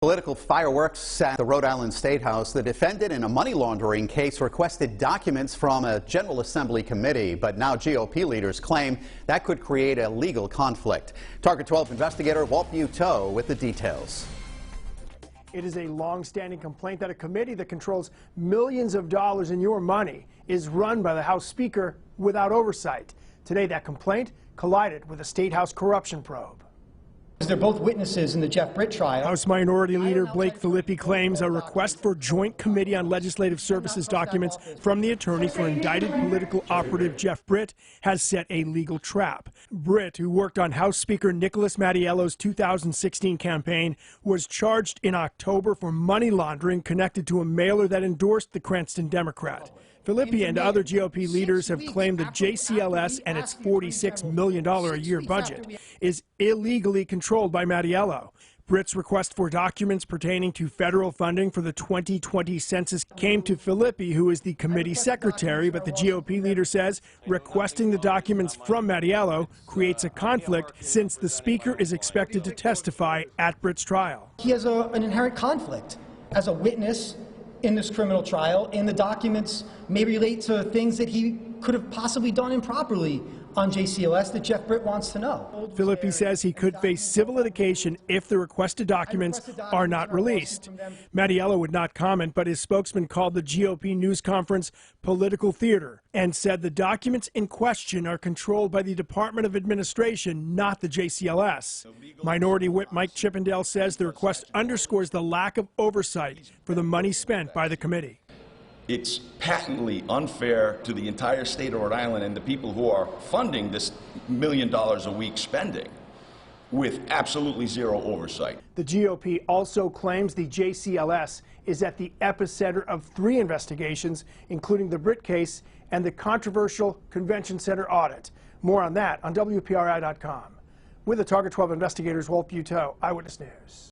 Political fireworks at the Rhode Island State House. The defendant in a money laundering case requested documents from a General Assembly committee, but now GOP leaders claim that could create a legal conflict. Target 12 investigator Walt Buteau with the details. It is a long-standing complaint that a committee that controls millions of dollars in your money is run by the House Speaker without oversight. Today, that complaint collided with a State House corruption probe. They're both witnesses in the Jeff Britt trial. House Minority Leader Blake Filippi claims a request for Joint Committee on Legislative Services documents from the attorney for indicted political operative Jeff Britt has set a legal trap. Britt, who worked on House Speaker Nicholas Mattiello's 2016 campaign, was charged in October for money laundering connected to a mailer that endorsed the Cranston Democrat. Filippi and other GOP leaders have claimed the JCLS and its $46 million a year budget is illegally controlled by Mattiello. Britt's request for documents pertaining to federal funding for the 2020 census came to Filippi, who is the committee secretary, but the GOP leader says requesting the documents from Mattiello creates a conflict since the speaker is expected to testify at Britt's trial. He has an inherent conflict as a witness in this criminal trial, and the documents may relate to things that he could have possibly done improperly on JCLS that Jeff Britt wants to know. Filippi says he could face civil litigation if the requested documents are not released. Mattiello would not comment, but his spokesman called the GOP news conference political theater and said the documents in question are controlled by the Department of Administration, not the JCLS. Minority Whip Mike Chippendale says the request underscores the lack of oversight for the money spent by the committee. It's patently unfair to the entire state of Rhode Island and the people who are funding this $1 million a week spending with absolutely zero oversight. The GOP also claims the JCLS is at the epicenter of 3 investigations, including the Britt case and the controversial Convention Center audit. More on that on WPRI.com. With the Target 12 investigators, Walt Buteau, Eyewitness News.